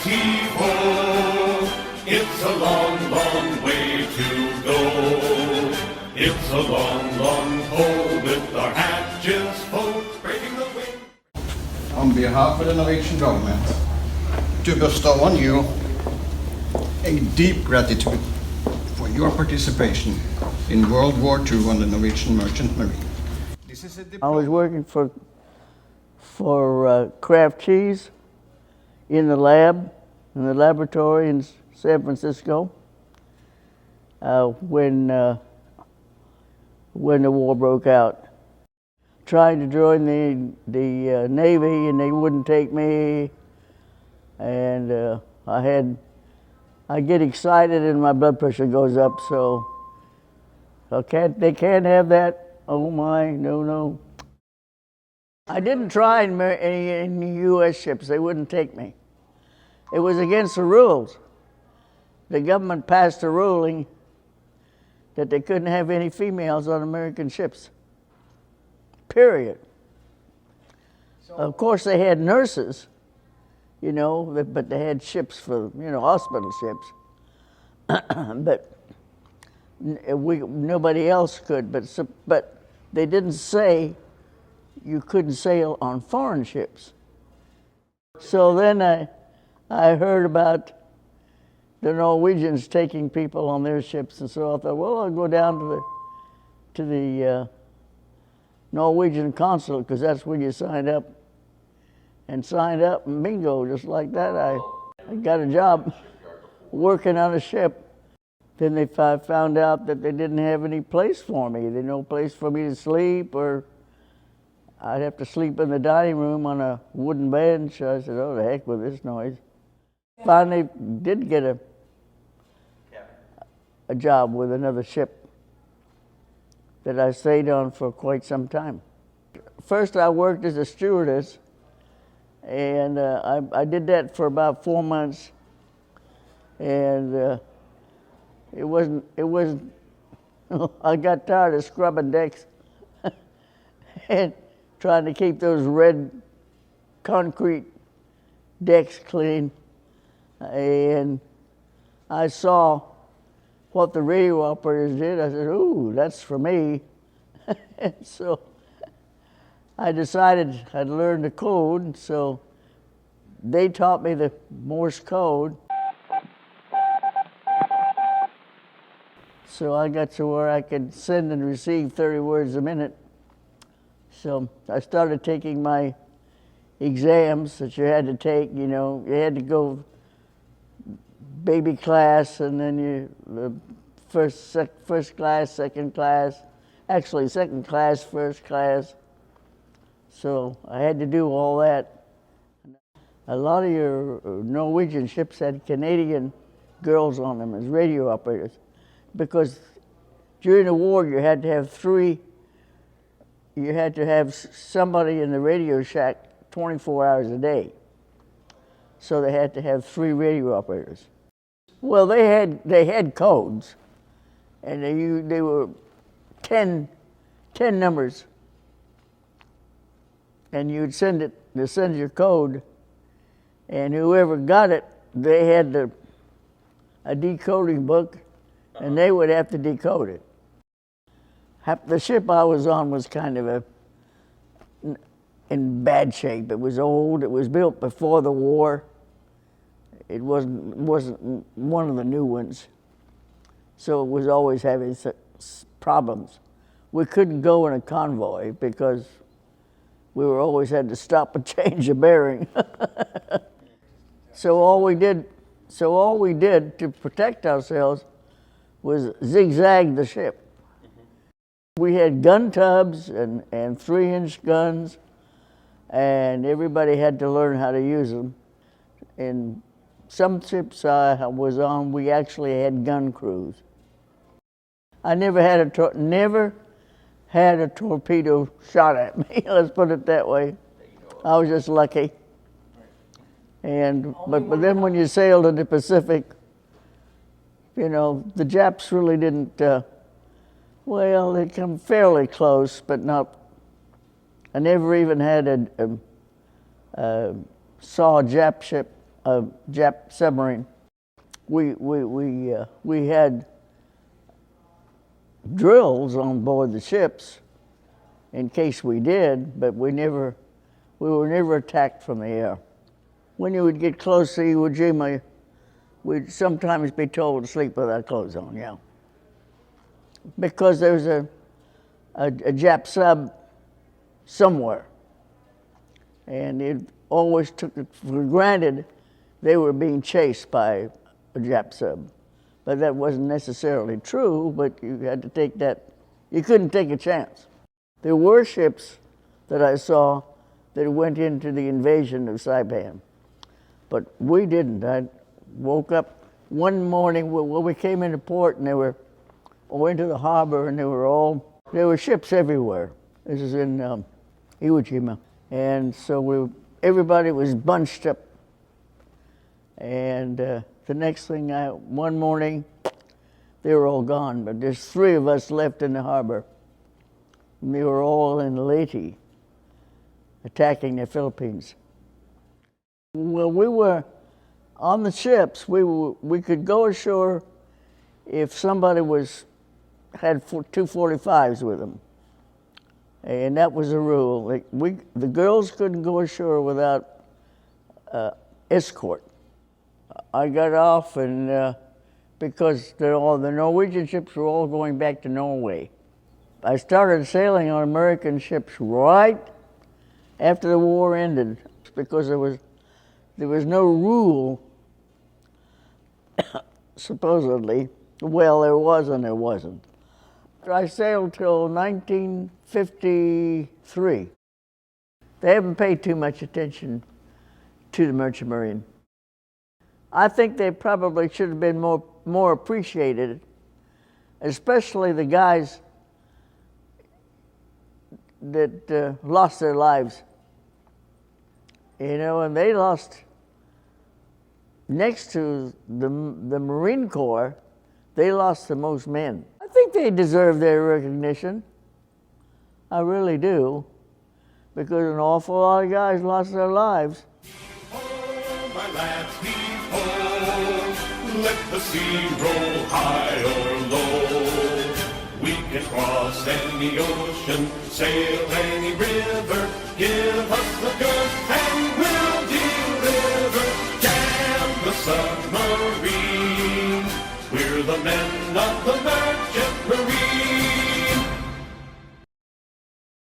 heave-ho. It's a long, long way to go. It's a long, long pull with our hatches full, breaking the wind. On behalf of the Norwegian government, to bestow on you a deep gratitude for your participation in World War II on the Norwegian Merchant Marine. I was working for Kraft cheese in the laboratory in San Francisco when the war broke out. Trying to join the Navy, and they wouldn't take me. And I get excited and my blood pressure goes up. So they can't have that. Oh my, no. I didn't try in any U.S. ships. They wouldn't take me. It was against the rules. The government passed a ruling that they couldn't have any females on American ships. Period. Of course, they had nurses, but they had ships for, hospital ships. But nobody else could. But they didn't say you couldn't sail on foreign ships. So then I heard about the Norwegians taking people on their ships, and so I thought, well, I'll go down to the Norwegian consulate, because that's where you signed up. And signed up, and bingo, just like that, I got a job working on a ship. Then they found out that they didn't have any place for me. There was no place for me to sleep, or I'd have to sleep in the dining room on a wooden bench. I said, oh, the heck with this noise. Finally did get a job with another ship that I stayed on for quite some time. First I worked as a stewardess, and I did that for about 4 months, and it wasn't, I got tired of scrubbing decks and trying to keep those red concrete decks clean. And I saw what the radio operators did. I said, ooh, that's for me. And so I decided I'd learn the code. So they taught me the Morse code. So I got to where I could send and receive 30 words a minute. So I started taking my exams that you had to take. You had to go baby class, and then the first class, second class, actually second class, first class. So I had to do all that. A lot of your Norwegian ships had Canadian girls on them as radio operators, because during the war you had to have somebody in the radio shack 24 hours a day. So they had to have 3 radio operators. Well, they had codes, and they were 10 numbers, and you'd send your code, and whoever got it, they had a decoding book, and they would have to decode it. The ship I was on was kind of in bad shape. It was old. It was built before the war. It wasn't one of the new ones. So it was always having problems. We couldn't go in a convoy because we always had to stop and change the bearing. So all we did to protect ourselves was zigzag the ship. We had gun tubs and 3-inch guns, and everybody had to learn how to use them. In some ships I was on, we actually had gun crews. I never had a torpedo shot at me. Let's put it that way. I was just lucky. But then when you sailed in the Pacific, the Japs really didn't. They come fairly close, but not. I never even had saw a Jap ship a Jap submarine. We had drills on board the ships in case we did, but we were never attacked from the air. When you would get close to Iwo Jima, we'd sometimes be told to sleep with our clothes on, yeah. Because there was a Jap sub somewhere. And it always took it for granted they were being chased by a Jap sub. But that wasn't necessarily true, but you had to take that, you couldn't take a chance. There were ships that I saw that went into the invasion of Saipan, but we didn't. I woke up one morning when we came into port and went to the harbor and there were ships everywhere. This is in Iwo Jima. And so everybody was bunched up. And the next thing, one morning, they were all gone, but there's 3 of us left in the harbor. And they were all in Leyte, attacking the Philippines. Well, we were on the ships. We could go ashore if somebody had 245s with them, and that was a rule. The girls couldn't go ashore without escort. I got off, and because the Norwegian ships were all going back to Norway. I started sailing on American ships right after the war ended, because there was no rule, supposedly. Well, there was and there wasn't. I sailed till 1953. They haven't paid too much attention to the Merchant Marine. I think they probably should have been more appreciated, especially the guys that lost their lives. And they lost, next to the Marine Corps, they lost the most men. I think they deserve their recognition. I really do, because an awful lot of guys lost their lives. Oh, my lads, heave ho! Let the sea roll high or low. We can cross any ocean, sail any river. Give us the goods and we'll deliver. Jam the submarine. We're the men of the Merchant Marine.